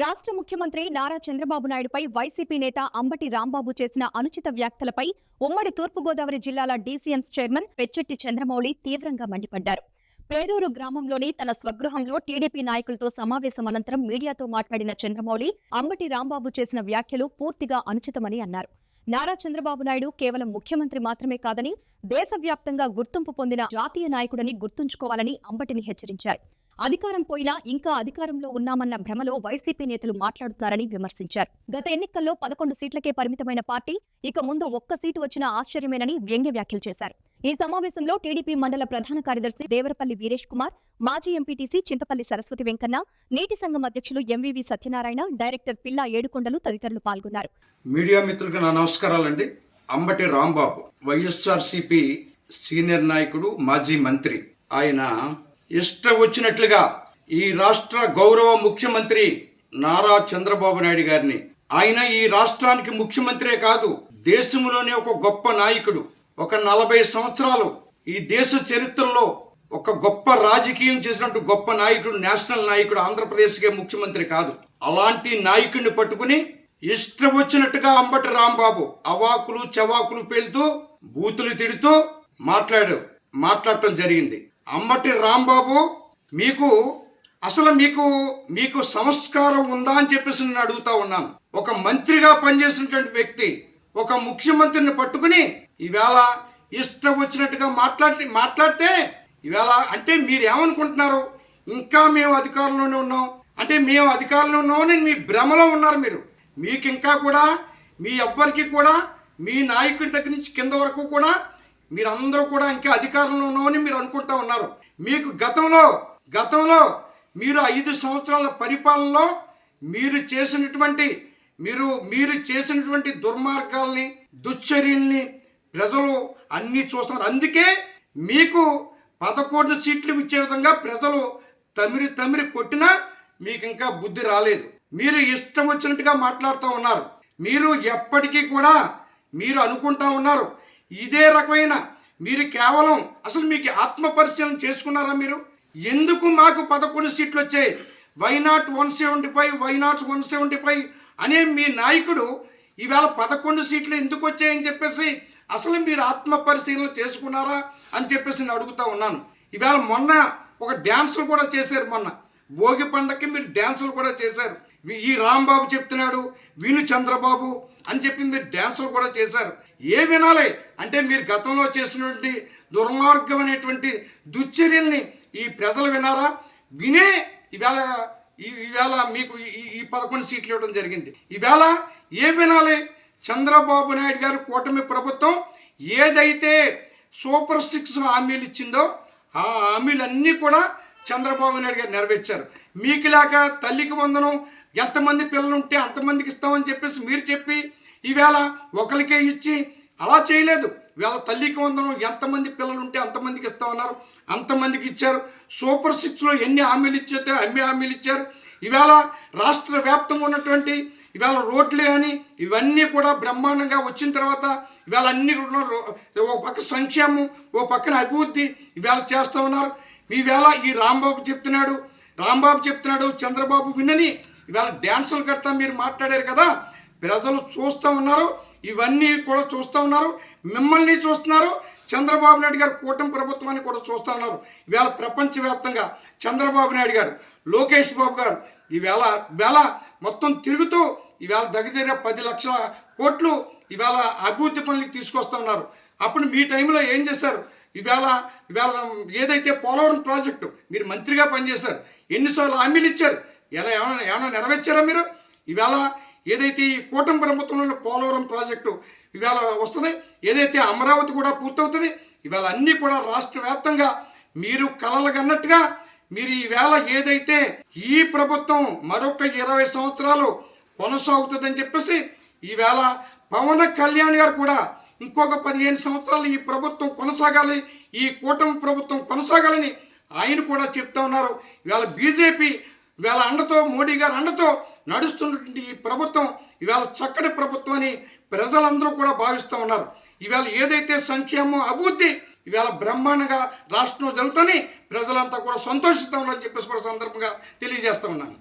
రాష్ట్ర ముఖ్యమంత్రి నారా చంద్రబాబు నాయుడుపై వైసీపీ నేత అంబటి రాంబాబు చేసిన అనుచిత వ్యాఖ్యలపై ఉమ్మడి తూర్పుగోదావరి జిల్లాల డీసీఎంస్ చైర్మన్ పెచ్చెట్టి చంద్రమౌళి తీవ్రంగా మండిపడ్డారు. పేరూరు గ్రామంలోని తన స్వగృహంలో టీడీపీ నాయకులతో సమావేశం అనంతరం మీడియాతో మాట్లాడిన చంద్రమౌళి అంబటి రాంబాబు చేసిన వ్యాఖ్యలు పూర్తిగా అనుచితమని అన్నారు. నారా చంద్రబాబు నాయుడు కేవలం ముఖ్యమంత్రి మాత్రమే కాదని దేశవ్యాప్తంగా గుర్తింపు పొందిన జాతీయ నాయకుడని గుర్తుంచుకోవాలని అంబటిని హెచ్చరించారు. అధికారం పోయినా ఇంకా అధికారంలో ఉన్నామన్న భ్రమలో వైసీపీ నేతలు మాట్లాడుతున్నారని విమర్శించారు. గత ఎన్నికల్లో 11 సీట్లకే పరిమితమైన పార్టీ ఇక ముందు ఒక్క సీటు వచ్చినా ఆశ్చర్యమేనని వ్యంగ్య వ్యాఖ్యలు చేశారు. ఈ సమావేశంలో టీడీపీ మండల ప్రధాన కార్యదర్శి దేవరపల్లి వీరేష్ కుమార్, మాజీ ఎంపీటీసీ చింతపల్లి సరస్వతి వెంకన్న, నీటి సంఘం అధ్యక్షులు ఎంవీవీ సత్యనారాయణ, డైరెక్టర్ పిల్లా ఏడుకొండలు తదితరులు పాల్గొన్నారు. మీడియా మిత్రులకు నా నమస్కారాలండి. అంబటి రాంబాబు వైఎస్ఆర్సీపీ సీనియర్ నాయకుడు, మాజీ మంత్రి. ఆయన ఇష్టం వచ్చినట్లుగా ఈ రాష్ట్ర గౌరవ ముఖ్యమంత్రి నారా చంద్రబాబు నాయుడు గారిని, ఆయన ఈ రాష్ట్రానికి ముఖ్యమంత్రే కాదు, దేశంలోనే ఒక గొప్ప నాయకుడు. ఒక 40 సంవత్సరాలు ఈ దేశ చరిత్రలో ఒక గొప్ప రాజకీయం చేసినట్టు గొప్ప నాయకుడు, నేషనల్ నాయకుడు, ఆంధ్రప్రదేశ్కే ముఖ్యమంత్రి కాదు. అలాంటి నాయకుడిని పట్టుకుని ఇష్టం వచ్చినట్టుగా అంబటి రాంబాబు అవాకులు చవాకులు పేలుతూ బూతులు తిడుతూ మాట్లాడటం జరిగింది. అంబటి రాంబాబు, మీకు సంస్కారం ఉందా అని చెప్పేసి నేను అడుగుతా ఉన్నాను. ఒక మంత్రిగా పనిచేసినటువంటి వ్యక్తి ఒక ముఖ్యమంత్రిని పట్టుకుని ఈవేళ ఇష్టం వచ్చినట్టుగా మాట్లాడితే ఈవేళ అంటే మీరు ఏమనుకుంటున్నారు? ఇంకా మేము అధికారంలోనే ఉన్నాం అంటే మేము అధికారంలో ఉన్నామని మీ భ్రమలో ఉన్నారు. మీకు ఇంకా కూడా మీ ఎవ్వరికి కూడా మీ నాయకుడి దగ్గర నుంచి కింద వరకు కూడా మీరందరూ కూడా ఇంకా అధికారంలో ఉన్నామని మీరు అనుకుంటా ఉన్నారు. మీకు గతంలో మీరు 5 సంవత్సరాల పరిపాలనలో మీరు చేసినటువంటి దుర్మార్గాల్ని, దుశ్చర్యల్ని ప్రజలు అన్నీ చూస్తున్నారు. అందుకే మీకు 11 సీట్లు ఇచ్చే విధంగా ప్రజలు తమిరి కొట్టినా మీకు ఇంకా బుద్ధి రాలేదు. మీరు ఇష్టం వచ్చినట్టుగా మాట్లాడుతూ ఉన్నారు. మీరు ఎప్పటికీ కూడా మీరు అనుకుంటా ఉన్నారు ఇదే రకమైన మీరు కేవలం అసలు మీకు ఆత్మ పరిశీలన చేసుకున్నారా? మీరు ఎందుకు మాకు 11 సీట్లు వచ్చాయి, వై నాట్ 175 అనే మీ నాయకుడు ఈవేళ 11 సీట్లు ఎందుకు వచ్చాయని చెప్పేసి అసలు మీరు ఆత్మ పరిశీలన చేసుకున్నారా అని చెప్పేసి నేను అడుగుతా ఉన్నాను. ఈవేళ మొన్న ఒక డ్యాన్సులు కూడా చేశారు. మొన్న భోగి పండగకి మీరు డ్యాన్సులు కూడా చేశారు. ఈ రాంబాబు చెప్తున్నాడు విను చంద్రబాబు అని చెప్పి మీరు డ్యాన్సులు కూడా చేశారు. ఏ వినాలి అంటే మీరు గతంలో చేసినటువంటి దుర్మార్గమైనటువంటి దుశ్చర్యల్ని ఈ ప్రజలు వినారా? వినే ఈవేళ మీకు ఈ 11 సీట్లు ఇవ్వడం జరిగింది. ఈవేళ ఏం వినాలి? చంద్రబాబు నాయుడు గారు కూటమి ప్రభుత్వం ఏదైతే సూపర్ 6 హామీలు ఇచ్చిందో ఆ హామీలన్నీ కూడా చంద్రబాబు నాయుడు గారు నెరవేర్చారు. మీకు లేక తల్లికి వందనం ఎంతమంది పిల్లలు ఉంటే అంతమందికి ఇస్తామని చెప్పేసి మీరు చెప్పి ఈవేళ ఒకరికే ఇచ్చి అలా చేయలేదు. ఈవేళ తల్లికి వందనం ఎంతమంది పిల్లలు ఉంటే అంతమందికి ఇస్తామన్నారు, అంతమందికి ఇచ్చారు. సూపర్ 6లో ఎన్ని హామీలు ఇచ్చేస్తే అన్ని హామీలు ఇచ్చారు. ఈవేళ రాష్ట్ర వ్యాప్తంగా ఉన్నటువంటి ఈవేళ రోడ్లు కానీ ఇవన్నీ కూడా బ్రహ్మాండంగా వచ్చిన తర్వాత ఈవేళ అన్ని కూడా ఓ పక్క సంక్షేమం, ఓ పక్కన అభివృద్ధి ఈవేళ చేస్తూ ఉన్నారు. ఈవేళ ఈ రాంబాబు చెప్తున్నాడు చంద్రబాబు వినని ఈవేళ డ్యాన్సులు కడతా మీరు మాట్లాడారు కదా. ప్రజలు చూస్తూ ఉన్నారు, ఇవన్నీ కూడా చూస్తూ ఉన్నారు, మిమ్మల్ని చూస్తున్నారు, చంద్రబాబు నాయుడు గారు కూటమి ప్రభుత్వాన్ని కూడా చూస్తూ ఉన్నారు. ఈవేళ ప్రపంచవ్యాప్తంగా చంద్రబాబు నాయుడు గారు, లోకేష్ బాబు గారు ఈవేళ మొత్తం తిరుగుతూ ఈవేళ దగ్గర 10 లక్షల కోట్లు ఈవేళ అభివృద్ధి పనులకు తీసుకొస్తూ ఉన్నారు. అప్పుడు మీ టైంలో ఏం చేశారు? ఈవేళ ఏదైతే పోలవరం ప్రాజెక్టు మీరు మంత్రిగా పనిచేశారు, ఎన్నిసార్లు హామీలు ఇచ్చారు? ఎలా ఏమైనా నెరవేర్చారా మీరు? ఈవేళ ఏదైతే ఈ కూటమి ప్రభుత్వంలో పోలవరం ప్రాజెక్టు ఈవేళ వస్తుంది, ఏదైతే అమరావతి కూడా పూర్తవుతుంది, ఈవేళ అన్నీ కూడా రాష్ట్ర వ్యాప్తంగా మీరు కలలుగన్నట్టుగా మీరు ఈవేళ ఏదైతే ఈ ప్రభుత్వం మరొక 20 సంవత్సరాలు కొనసాగుతుందని చెప్పేసి ఈవేళ పవన్ కళ్యాణ్ గారు కూడా ఇంకొక 15 సంవత్సరాలు ఈ ప్రభుత్వం కొనసాగాలి, ఈ కూటమి ప్రభుత్వం కొనసాగాలని ఆయన కూడా చెప్తా ఉన్నారు. ఈవేళ బీజేపీ ఈవేళ అండతో, మోడీ గారు అండతో నడుస్తున్నటువంటి ఈ ప్రభుత్వం ఈవేళ చక్కటి ప్రభుత్వం అని ప్రజలందరూ కూడా భావిస్తూ ఉన్నారు. ఈవేళ ఏదైతే సంక్షేమం, అభివృద్ధి ఈవేళ బ్రహ్మాండంగా రాష్ట్రంలో జరుగుతుంది, ప్రజలంతా కూడా సంతోషిస్తూ ఉన్నారని చెప్పేసి కూడా సందర్భంగా తెలియజేస్తూ ఉన్నాను.